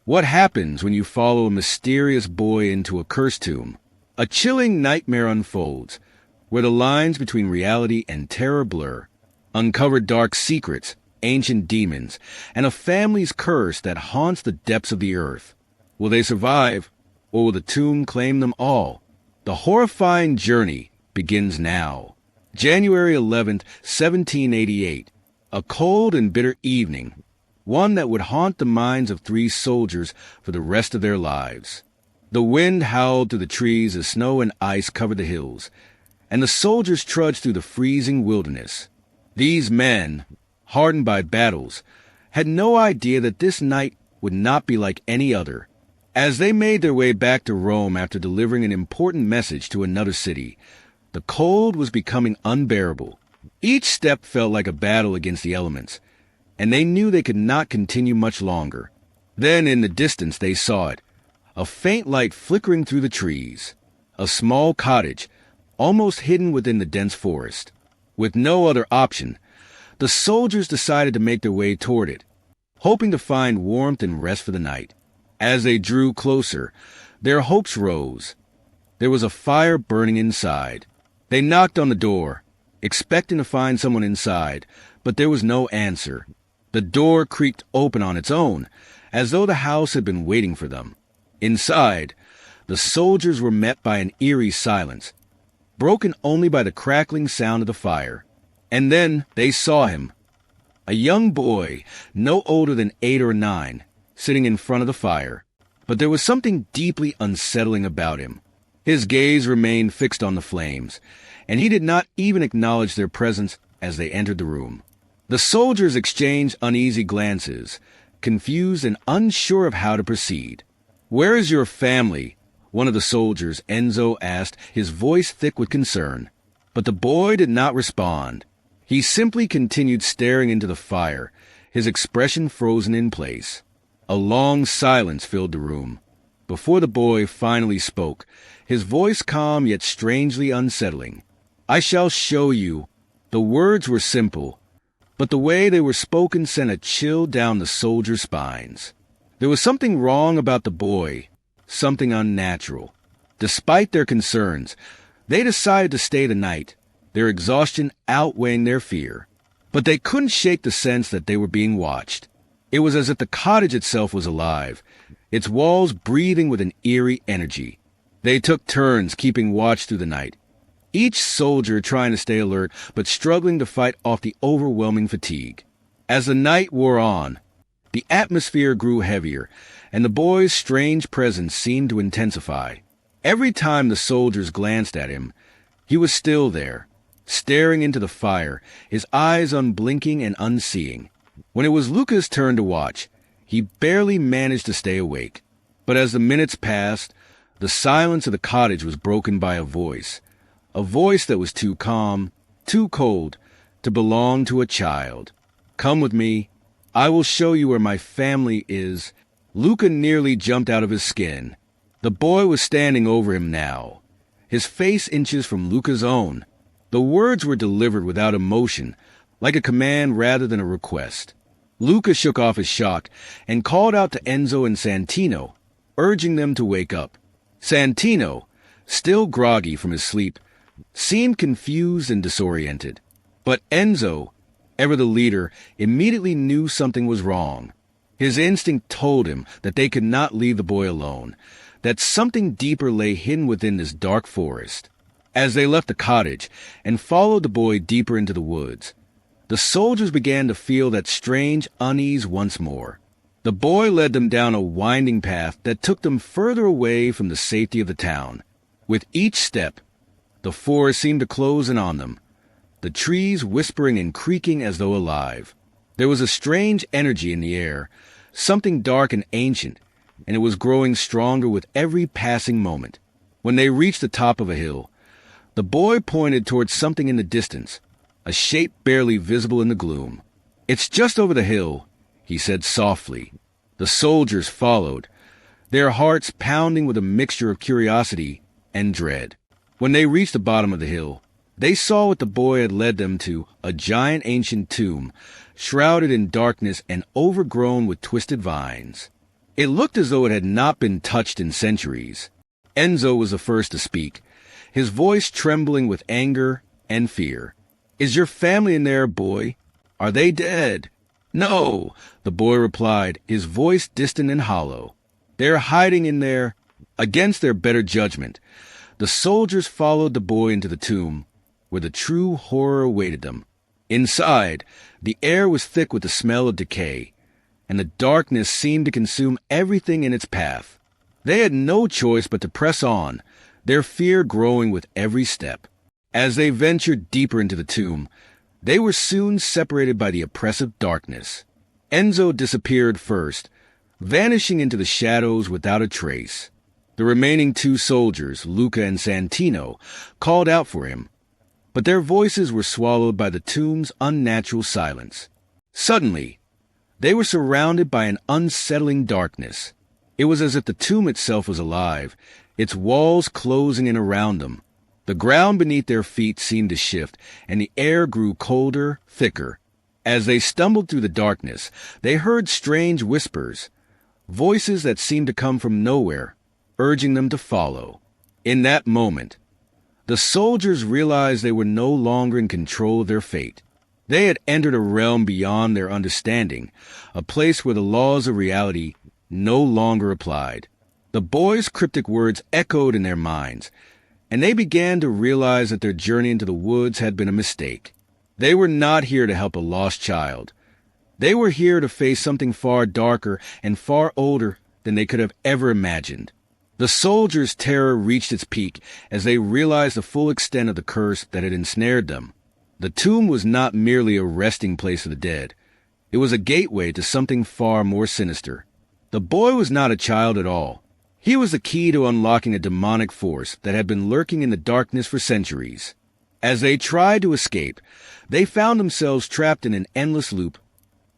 What happens when you follow a mysterious boy into a cursed tomb? A chilling nightmare unfolds, where the lines between reality and terror blur. Uncover dark secrets, ancient demons, and a family's curse that haunts the depths of the earth. Will they survive, or will the tomb claim them all? The horrifying journey begins now. January 11th, 1788. A cold and bitter evening, one that would haunt the minds of three soldiers for the rest of their lives. The wind howled through the trees as snow and ice covered the hills, and the soldiers trudged through the freezing wilderness. These men, hardened by battles, had no idea that this night would not be like any other. As they made their way back to Rome after delivering an important message to another city, the cold was becoming unbearable. Each step felt like a battle against the elements, and they knew they could not continue much longer. Then in the distance they saw it, a faint light flickering through the trees, a small cottage, almost hidden within the dense forest. With no other option, the soldiers decided to make their way toward it, hoping to find warmth and rest for the night. As they drew closer, their hopes rose. There was a fire burning inside. They knocked on the door, expecting to find someone inside, but there was no answer. The door creaked open on its own, as though the house had been waiting for them. Inside, the soldiers were met by an eerie silence, broken only by the crackling sound of the fire. And then they saw him, a young boy, no older than 8 or 9, sitting in front of the fire. But there was something deeply unsettling about him. His gaze remained fixed on the flames, and he did not even acknowledge their presence as they entered the room. The soldiers exchanged uneasy glances, confused and unsure of how to proceed. "Where is your family?" one of the soldiers, Enzo, asked, his voice thick with concern. But the boy did not respond. He simply continued staring into the fire, his expression frozen in place. A long silence filled the room. Before the boy finally spoke, his voice calm yet strangely unsettling. "I shall show you." The words were simple, but the way they were spoken sent a chill down the soldiers' spines. There was something wrong about the boy, something unnatural. Despite their concerns, they decided to stay the night, their exhaustion outweighing their fear. But they couldn't shake the sense that they were being watched. It was as if the cottage itself was alive, its walls breathing with an eerie energy. They took turns keeping watch through the night, each soldier trying to stay alert but struggling to fight off the overwhelming fatigue. As the night wore on, the atmosphere grew heavier, and the boy's strange presence seemed to intensify. Every time the soldiers glanced at him, he was still there, staring into the fire, his eyes unblinking and unseeing. When it was Luca's turn to watch, he barely managed to stay awake. But as the minutes passed, the silence of the cottage was broken by a voice that was too calm, too cold, to belong to a child. "Come with me. I will show you where my family is." Luca nearly jumped out of his skin. The boy was standing over him now, his face inches from Luca's own. The words were delivered without emotion, like a command rather than a request. Luca shook off his shock and called out to Enzo and Santino, urging them to wake up. Santino, still groggy from his sleep, seemed confused and disoriented. But Enzo, ever the leader, immediately knew something was wrong. His instinct told him that they could not leave the boy alone, that something deeper lay hidden within this dark forest. As they left the cottage and followed the boy deeper into the woods, the soldiers began to feel that strange unease once more. The boy led them down a winding path that took them further away from the safety of the town. With each step, the forest seemed to close in on them, the trees whispering and creaking as though alive. There was a strange energy in the air, something dark and ancient, and it was growing stronger with every passing moment. When they reached the top of a hill, the boy pointed towards something in the distance, a shape barely visible in the gloom. "It's just over the hill," he said softly. The soldiers followed, their hearts pounding with a mixture of curiosity and dread. When they reached the bottom of the hill, they saw what the boy had led them to, a giant ancient tomb, shrouded in darkness and overgrown with twisted vines. It looked as though it had not been touched in centuries. Enzo was the first to speak, his voice trembling with anger and fear. "Is your family in there, boy? Are they dead?" "No," the boy replied, his voice distant and hollow. "They're hiding in there." Against their better judgment, the soldiers followed the boy into the tomb, where the true horror awaited them. Inside, the air was thick with the smell of decay, and the darkness seemed to consume everything in its path. They had no choice but to press on, their fear growing with every step. As they ventured deeper into the tomb, they were soon separated by the oppressive darkness. Enzo disappeared first, vanishing into the shadows without a trace. The remaining two soldiers, Luca and Santino, called out for him, but their voices were swallowed by the tomb's unnatural silence. Suddenly, they were surrounded by an unsettling darkness. It was as if the tomb itself was alive, its walls closing in around them. The ground beneath their feet seemed to shift, and the air grew colder, thicker. As they stumbled through the darkness, they heard strange whispers, voices that seemed to come from nowhere, urging them to follow. In that moment, the soldiers realized they were no longer in control of their fate. They had entered a realm beyond their understanding, a place where the laws of reality no longer applied. The boys' cryptic words echoed in their minds, and they began to realize that their journey into the woods had been a mistake. They were not here to help a lost child. They were here to face something far darker and far older than they could have ever imagined. The soldiers' terror reached its peak as they realized the full extent of the curse that had ensnared them. The tomb was not merely a resting place for the dead. It was a gateway to something far more sinister. The boy was not a child at all. He was the key to unlocking a demonic force that had been lurking in the darkness for centuries. As they tried to escape, they found themselves trapped in an endless loop,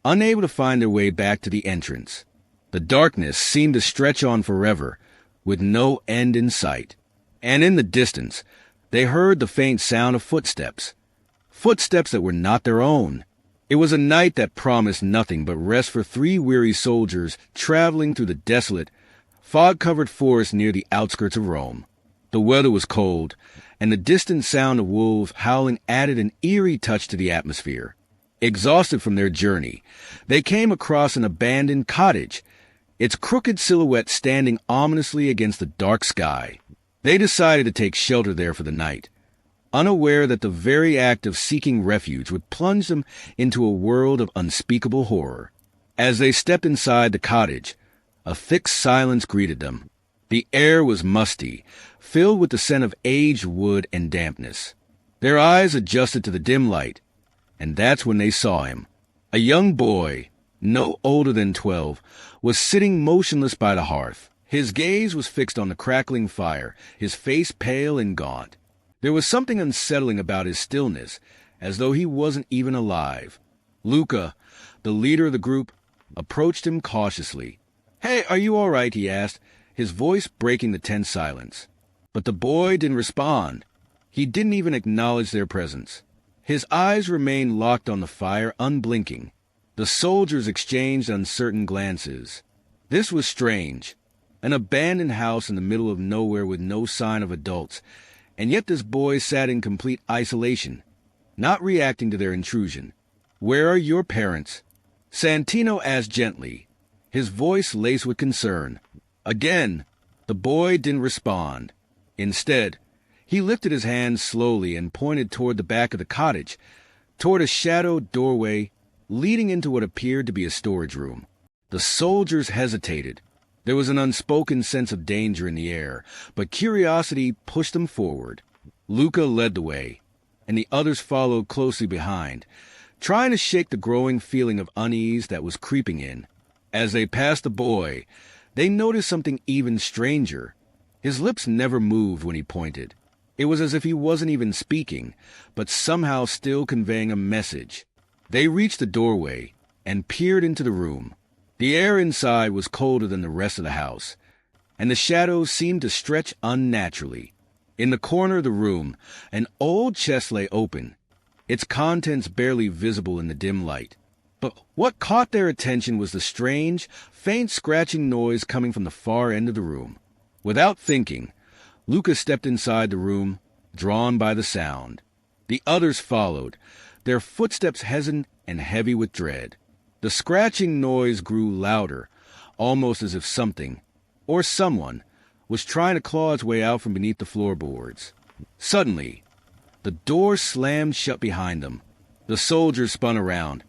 unable to find their way back to the entrance. The darkness seemed to stretch on forever, with no end in sight. And in the distance, they heard the faint sound of footsteps. Footsteps that were not their own. It was a night that promised nothing but rest for three weary soldiers traveling through the desolate, fog-covered forest near the outskirts of Rome. The weather was cold, and the distant sound of wolves howling added an eerie touch to the atmosphere. Exhausted from their journey, they came across an abandoned cottage, its crooked silhouette standing ominously against the dark sky. They decided to take shelter there for the night, unaware that the very act of seeking refuge would plunge them into a world of unspeakable horror. As they stepped inside the cottage, a thick silence greeted them. The air was musty, filled with the scent of aged wood and dampness. Their eyes adjusted to the dim light, and that's when they saw him. A young boy, no older than 12, was sitting motionless by the hearth. His gaze was fixed on the crackling fire, his face pale and gaunt. There was something unsettling about his stillness, as though he wasn't even alive. Luca, the leader of the group, approached him cautiously. "Hey, are you all right?" he asked, his voice breaking the tense silence. But the boy didn't respond. He didn't even acknowledge their presence. His eyes remained locked on the fire, unblinking. The soldiers exchanged uncertain glances. This was strange. An abandoned house in the middle of nowhere with no sign of adults, and yet this boy sat in complete isolation, not reacting to their intrusion. "Where are your parents?" Santino asked gently, his voice laced with concern. Again, the boy didn't respond. Instead, he lifted his hand slowly and pointed toward the back of the cottage, toward a shadowed doorway leading into what appeared to be a storage room. The soldiers hesitated. There was an unspoken sense of danger in the air, but curiosity pushed them forward. Luca led the way, and the others followed closely behind, trying to shake the growing feeling of unease that was creeping in. As they passed the boy, they noticed something even stranger. His lips never moved when he pointed. It was as if he wasn't even speaking, but somehow still conveying a message. They reached the doorway and peered into the room. The air inside was colder than the rest of the house, and the shadows seemed to stretch unnaturally. In the corner of the room, an old chest lay open, its contents barely visible in the dim light. But what caught their attention was the strange, faint scratching noise coming from the far end of the room. Without thinking, Lucas stepped inside the room, drawn by the sound. The others followed, their footsteps hesitant and heavy with dread. The scratching noise grew louder, almost as if something, or someone, was trying to claw its way out from beneath the floorboards. Suddenly, the door slammed shut behind them. The soldiers spun around,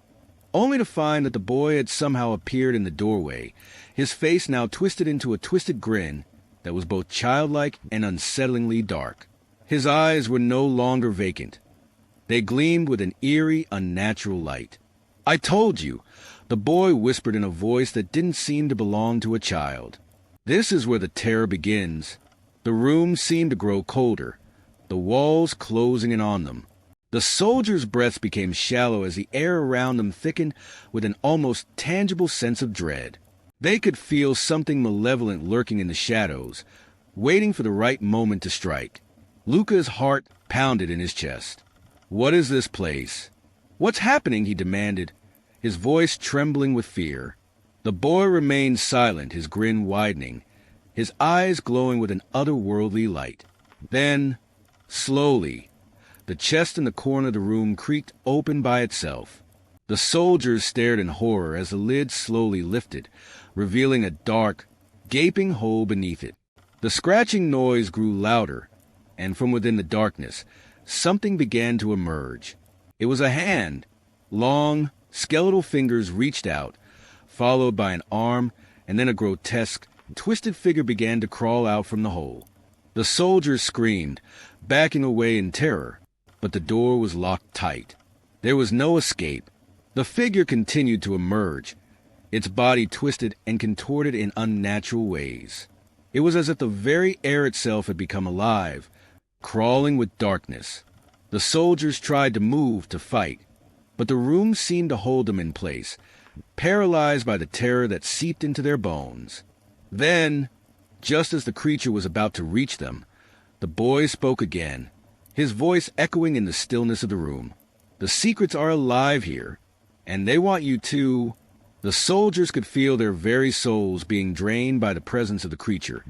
only to find that the boy had somehow appeared in the doorway, his face now twisted into a twisted grin that was both childlike and unsettlingly dark. His eyes were no longer vacant. They gleamed with an eerie, unnatural light. "I told you," the boy whispered in a voice that didn't seem to belong to a child. This is where the terror begins. The room seemed to grow colder, the walls closing in on them. The soldiers' breaths became shallow as the air around them thickened with an almost tangible sense of dread. They could feel something malevolent lurking in the shadows, waiting for the right moment to strike. Luca's heart pounded in his chest. "What is this place? What's happening?" he demanded, his voice trembling with fear. The boy remained silent, his grin widening, his eyes glowing with an otherworldly light. Then, slowly, the chest in the corner of the room creaked open by itself. The soldiers stared in horror as the lid slowly lifted, revealing a dark, gaping hole beneath it. The scratching noise grew louder, and from within the darkness, something began to emerge. It was a hand. Long, skeletal fingers reached out, followed by an arm, and then a grotesque, twisted figure began to crawl out from the hole. The soldiers screamed, backing away in terror, but the door was locked tight. There was no escape. The figure continued to emerge, its body twisted and contorted in unnatural ways. It was as if the very air itself had become alive, crawling with darkness. The soldiers tried to move, to fight, but the room seemed to hold them in place, paralyzed by the terror that seeped into their bones. Then, just as the creature was about to reach them, the boy spoke again, his voice echoing in the stillness of the room. "The secrets are alive here, and they want you to—" The soldiers could feel their very souls being drained by the presence of the creature,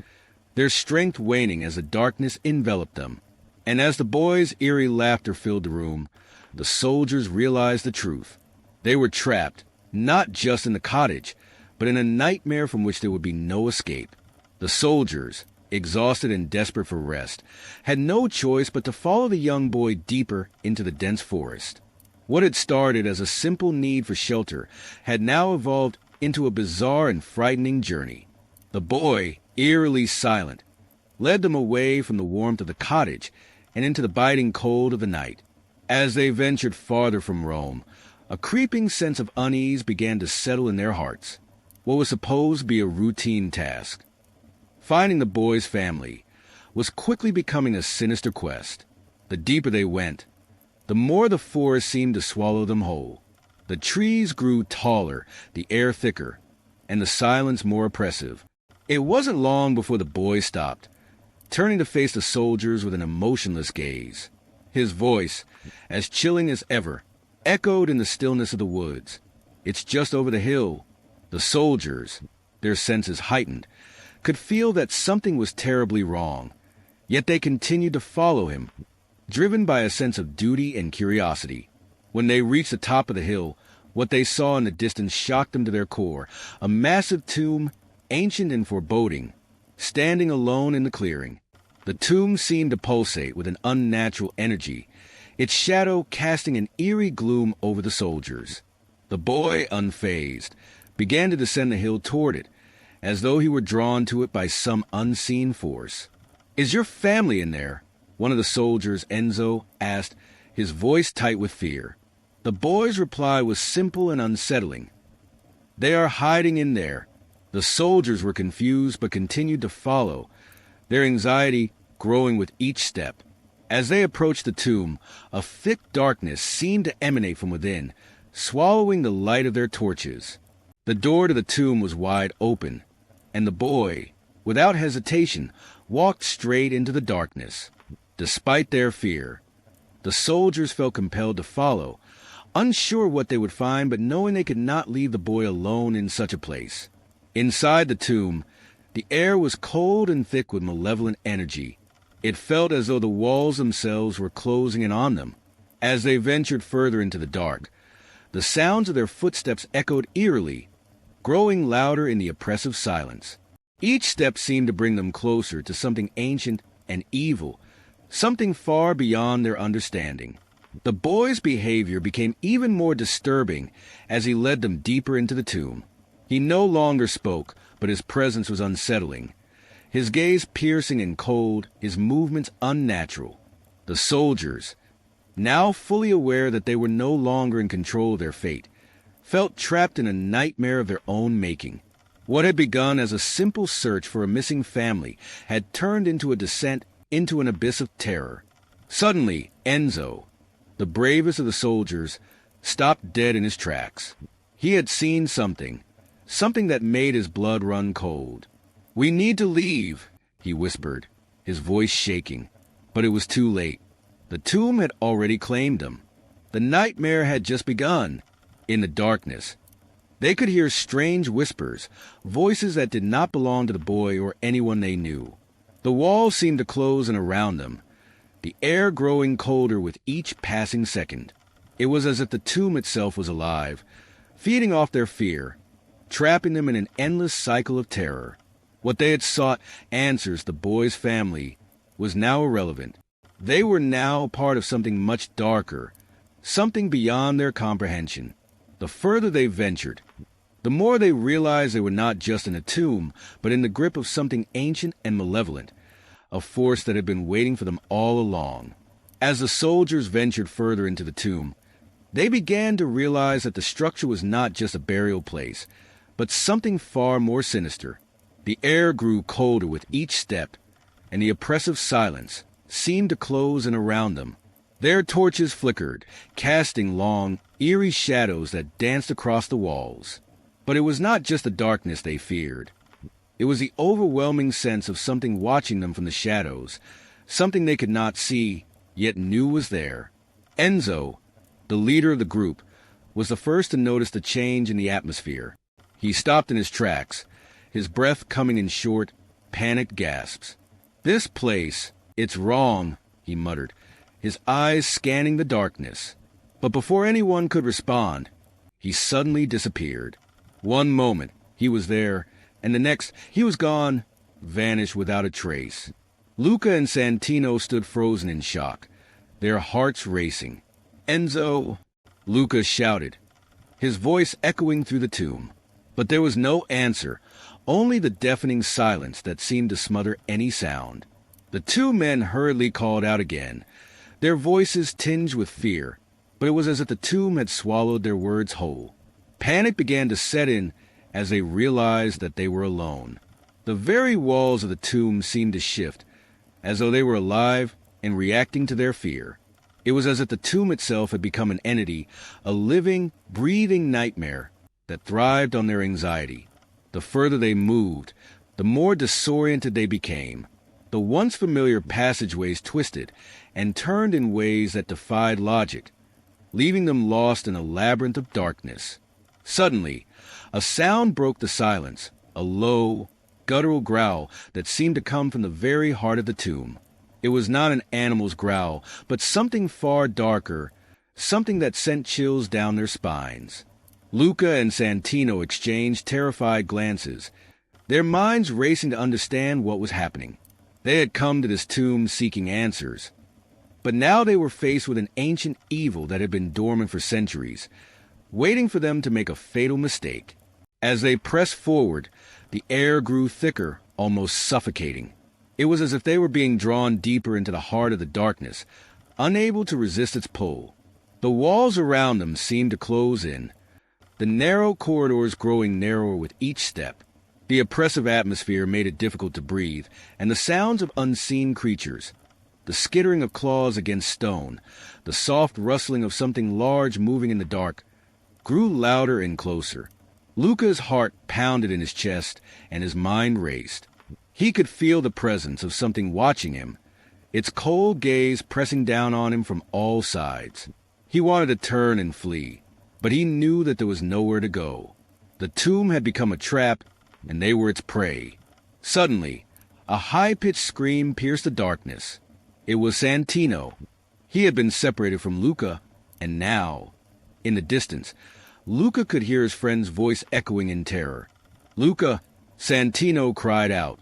their strength waning as the darkness enveloped them. And as the boy's eerie laughter filled the room, the soldiers realized the truth. They were trapped, not just in the cottage, but in a nightmare from which there would be no escape. The soldiers, exhausted and desperate for rest, had no choice but to follow the young boy deeper into the dense forest. What had started as a simple need for shelter had now evolved into a bizarre and frightening journey. The boy, eerily silent, led them away from the warmth of the cottage and into the biting cold of the night. As they ventured farther from Rome, a creeping sense of unease began to settle in their hearts. What was supposed to be a routine task, finding the boy's family, was quickly becoming a sinister quest. The deeper they went, the more the forest seemed to swallow them whole. The trees grew taller, the air thicker, and the silence more oppressive. It wasn't long before the boy stopped, turning to face the soldiers with an emotionless gaze. His voice, as chilling as ever, echoed in the stillness of the woods. "It's just over the hill." The soldiers, their senses heightened, could feel that something was terribly wrong, yet they continued to follow him, driven by a sense of duty and curiosity. When they reached the top of the hill, what they saw in the distance shocked them to their core, a massive tomb, ancient and foreboding, standing alone in the clearing. The tomb seemed to pulsate with an unnatural energy, its shadow casting an eerie gloom over the soldiers. The boy, unfazed, began to descend the hill toward it, as though he were drawn to it by some unseen force. "Is your family in there?" one of the soldiers, Enzo, asked, his voice tight with fear. The boy's reply was simple and unsettling. "They are hiding in there." The soldiers were confused but continued to follow, their anxiety growing with each step. As they approached the tomb, a thick darkness seemed to emanate from within, swallowing the light of their torches. The door to the tomb was wide open, and the boy, without hesitation, walked straight into the darkness. Despite their fear, the soldiers felt compelled to follow, unsure what they would find, but knowing they could not leave the boy alone in such a place. Inside the tomb, the air was cold and thick with malevolent energy. It felt as though the walls themselves were closing in on them. As they ventured further into the dark, the sounds of their footsteps echoed eerily, growing louder in the oppressive silence. Each step seemed to bring them closer to something ancient and evil, something far beyond their understanding. The boy's behavior became even more disturbing as he led them deeper into the tomb. He no longer spoke, but his presence was unsettling. His gaze piercing and cold, his movements unnatural. The soldiers, now fully aware that they were no longer in control of their fate, felt trapped in a nightmare of their own making. What had begun as a simple search for a missing family had turned into a descent into an abyss of terror. Suddenly, Enzo, the bravest of the soldiers, stopped dead in his tracks. He had seen something that made his blood run cold. "We need to leave," he whispered, his voice shaking. But it was too late. The tomb had already claimed him. The nightmare had just begun. In the darkness, they could hear strange whispers, voices that did not belong to the boy or anyone they knew. The walls seemed to close in around them, the air growing colder with each passing second. It was as if the tomb itself was alive, feeding off their fear, trapping them in an endless cycle of terror. What they had sought, answers, the boy's family, was now irrelevant. They were now part of something much darker, something beyond their comprehension. The further they ventured, the more they realized they were not just in a tomb, but in the grip of something ancient and malevolent, a force that had been waiting for them all along. As the soldiers ventured further into the tomb, they began to realize that the structure was not just a burial place, but something far more sinister. The air grew colder with each step, and the oppressive silence seemed to close in around them. Their torches flickered, casting long, eerie shadows that danced across the walls. But it was not just the darkness they feared. It was the overwhelming sense of something watching them from the shadows, something they could not see, yet knew was there. Enzo, the leader of the group, was the first to notice the change in the atmosphere. He stopped in his tracks, his breath coming in short, panicked gasps. "This place, it's wrong," he muttered, his eyes scanning the darkness. But before anyone could respond, he suddenly disappeared. One moment, he was there, and the next, he was gone, vanished without a trace. Luca and Santino stood frozen in shock, their hearts racing. "Enzo!" Luca shouted, his voice echoing through the tomb. But there was no answer, only the deafening silence that seemed to smother any sound. The two men hurriedly called out again, their voices tinged with fear, but it was as if the tomb had swallowed their words whole. Panic began to set in as they realized that they were alone. The very walls of the tomb seemed to shift, as though they were alive and reacting to their fear. It was as if the tomb itself had become an entity, a living, breathing nightmare that thrived on their anxiety. The further they moved, the more disoriented they became. The once familiar passageways twisted and turned in ways that defied logic, leaving them lost in a labyrinth of darkness. Suddenly, a sound broke the silence, a low, guttural growl that seemed to come from the very heart of the tomb. It was not an animal's growl, but something far darker, something that sent chills down their spines. Luca and Santino exchanged terrified glances, their minds racing to understand what was happening. They had come to this tomb seeking answers, but now they were faced with an ancient evil that had been dormant for centuries, waiting for them to make a fatal mistake. As they pressed forward, the air grew thicker, almost suffocating. It was as if they were being drawn deeper into the heart of the darkness, unable to resist its pull. The walls around them seemed to close in, the narrow corridors growing narrower with each step. The oppressive atmosphere made it difficult to breathe, and the sounds of unseen creatures, the skittering of claws against stone, the soft rustling of something large moving in the dark, grew louder and closer. Luca's heart pounded in his chest, and his mind raced. He could feel the presence of something watching him, its cold gaze pressing down on him from all sides. He wanted to turn and flee, but he knew that there was nowhere to go. The tomb had become a trap, and they were its prey. Suddenly, a high-pitched scream pierced the darkness. It was Santino. He had been separated from Luca, and now, in the distance, Luca could hear his friend's voice echoing in terror. "Luca!" Santino cried out,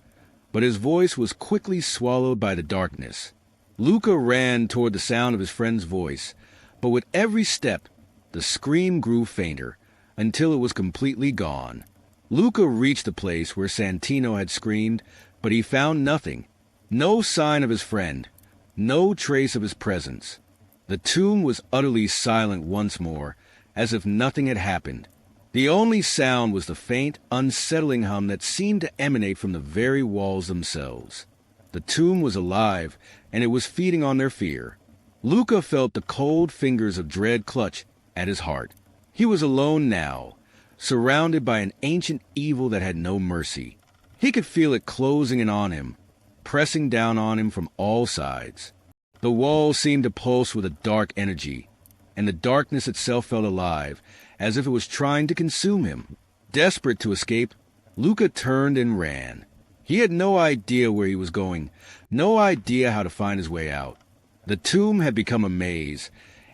but his voice was quickly swallowed by the darkness. Luca ran toward the sound of his friend's voice, but with every step, the scream grew fainter, until it was completely gone. Luca reached the place where Santino had screamed, but he found nothing. No sign of his friend, no trace of his presence. The tomb was utterly silent once more, as if nothing had happened. The only sound was the faint, unsettling hum that seemed to emanate from the very walls themselves. The tomb was alive, and it was feeding on their fear. Luca felt the cold fingers of dread clutch at his heart. He was alone now, surrounded by an ancient evil that had no mercy. He could feel it closing in on him, pressing down on him from all sides. The walls seemed to pulse with a dark energy, and the darkness itself felt alive, as if it was trying to consume him. Desperate to escape, Luca turned and ran. He had no idea where he was going, no idea how to find his way out. The tomb had become a maze,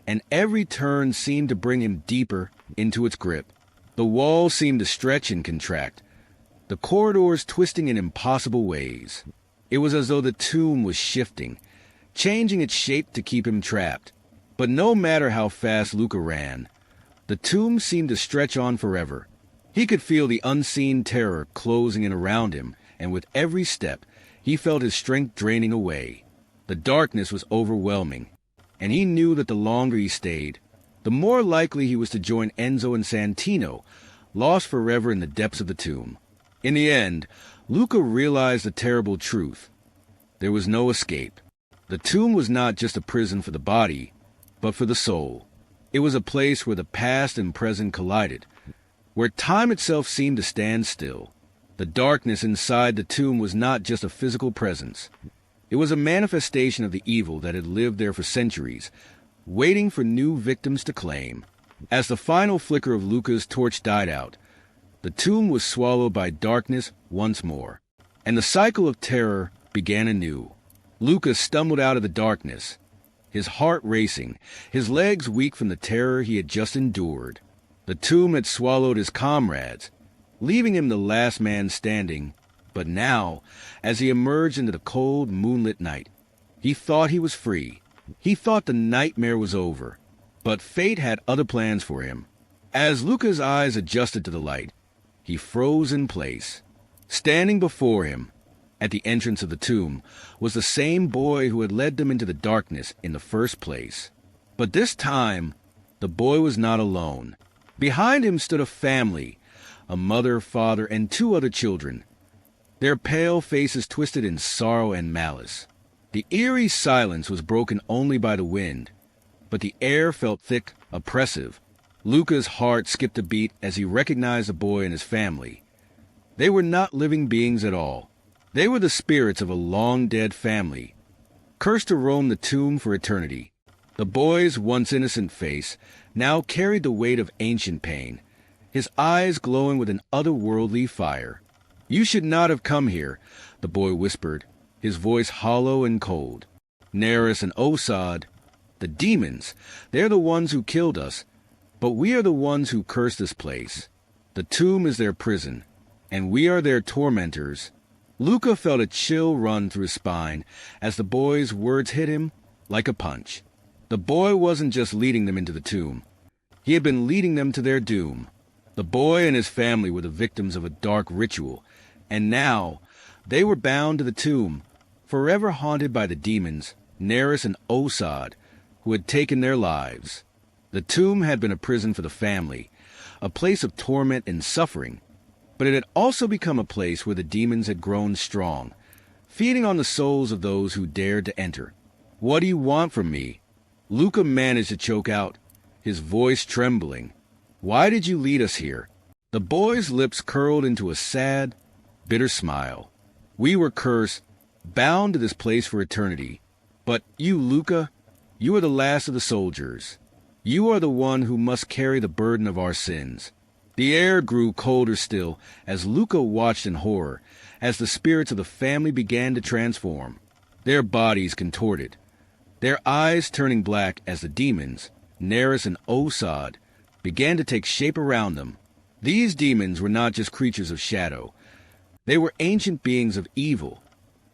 and every turn seemed to bring him deeper into its grip. The walls seemed to stretch and contract, the corridors twisting in impossible ways. It was as though the tomb was shifting, changing its shape to keep him trapped. But no matter how fast Luca ran, the tomb seemed to stretch on forever. He could feel the unseen terror closing in around him, and with every step, he felt his strength draining away. The darkness was overwhelming, and he knew that the longer he stayed, the more likely he was to join Enzo and Santino, lost forever in the depths of the tomb. In the end, Luca realized the terrible truth. There was no escape. The tomb was not just a prison for the body, but for the soul. It was a place where the past and present collided, where time itself seemed to stand still. The darkness inside the tomb was not just a physical presence. It was a manifestation of the evil that had lived there for centuries, waiting for new victims to claim. As the final flicker of Luca's torch died out, the tomb was swallowed by darkness once more, and the cycle of terror began anew. Luca stumbled out of the darkness, his heart racing, his legs weak from the terror he had just endured. The tomb had swallowed his comrades, leaving him the last man standing. But now, as he emerged into the cold, moonlit night, he thought he was free. He thought the nightmare was over. But fate had other plans for him. As Luca's eyes adjusted to the light, he froze in place. Standing before him, at the entrance of the tomb, was the same boy who had led them into the darkness in the first place. But this time, the boy was not alone. Behind him stood a family, a mother, father, and two other children, their pale faces twisted in sorrow and malice. The eerie silence was broken only by the wind, but the air felt thick, oppressive. Luca's heart skipped a beat as he recognized the boy and his family. They were not living beings at all. They were the spirits of a long-dead family, cursed to roam the tomb for eternity. The boy's once innocent face now carried the weight of ancient pain, his eyes glowing with an otherworldly fire. "You should not have come here," the boy whispered, his voice hollow and cold. "Neris and Osad, the demons, they're the ones who killed us, but we are the ones who cursed this place. The tomb is their prison, and we are their tormentors." Luca felt a chill run through his spine as the boy's words hit him like a punch. The boy wasn't just leading them into the tomb. He had been leading them to their doom. The boy and his family were the victims of a dark ritual, and now they were bound to the tomb, forever haunted by the demons, Neris and Osad, who had taken their lives. The tomb had been a prison for the family, a place of torment and suffering, but it had also become a place where the demons had grown strong, feeding on the souls of those who dared to enter. "What do you want from me?" Luca managed to choke out, his voice trembling. "Why did you lead us here?" The boy's lips curled into a sad, bitter smile. "We were cursed, bound to this place for eternity. But you, Luca, you are the last of the soldiers. You are the one who must carry the burden of our sins." The air grew colder still as Luca watched in horror, as the spirits of the family began to transform, their bodies contorted, their eyes turning black as the demons, Neris and Osad, began to take shape around them. These demons were not just creatures of shadow. They were ancient beings of evil,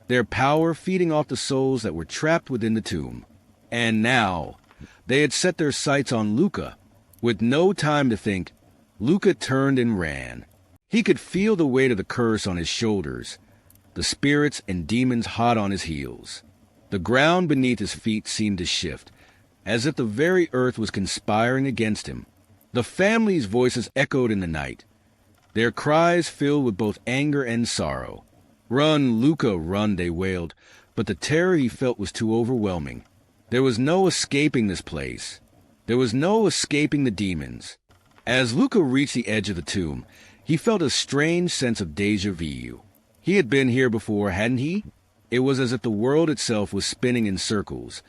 their power feeding off the souls that were trapped within the tomb. And now, they had set their sights on Luca. With no time to think, Luca turned and ran. He could feel the weight of the curse on his shoulders, the spirits and demons hot on his heels. The ground beneath his feet seemed to shift, as if the very earth was conspiring against him. The family's voices echoed in the night, their cries filled with both anger and sorrow. "Run, Luca, run," they wailed, but the terror he felt was too overwhelming. There was no escaping this place. There was no escaping the demons. As Luca reached the edge of the tomb, he felt a strange sense of déjà vu. He had been here before, hadn't he? It was as if the world itself was spinning in circles,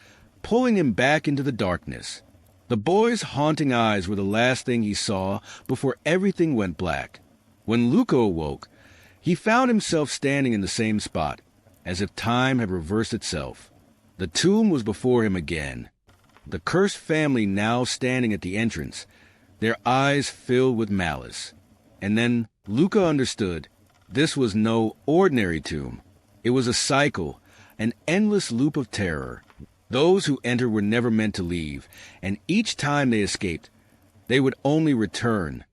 pulling him back into the darkness. The boy's haunting eyes were the last thing he saw before everything went black. When Luca awoke, he found himself standing in the same spot, as if time had reversed itself. The tomb was before him again, the cursed family now standing at the entrance, their eyes filled with malice. And then Luca understood this was no ordinary tomb. It was a cycle, an endless loop of terror. Those who entered were never meant to leave, and each time they escaped, they would only return,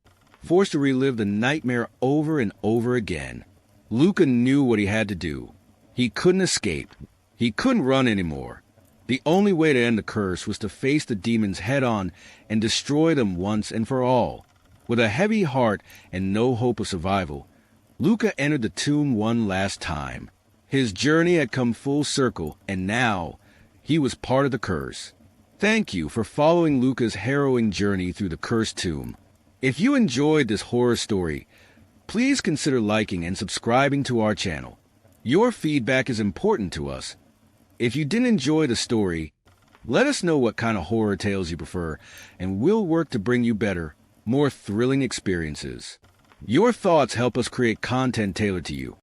forced to relive the nightmare over and over again. Luca knew what he had to do. He couldn't escape. He couldn't run anymore. The only way to end the curse was to face the demons head-on and destroy them once and for all. With a heavy heart and no hope of survival, Luca entered the tomb one last time. His journey had come full circle, and now he was part of the curse. Thank you for following Luca's harrowing journey through the cursed tomb. If you enjoyed this horror story, please consider liking and subscribing to our channel. Your feedback is important to us. If you didn't enjoy the story, let us know what kind of horror tales you prefer, and we'll work to bring you better, more thrilling experiences. Your thoughts help us create content tailored to you.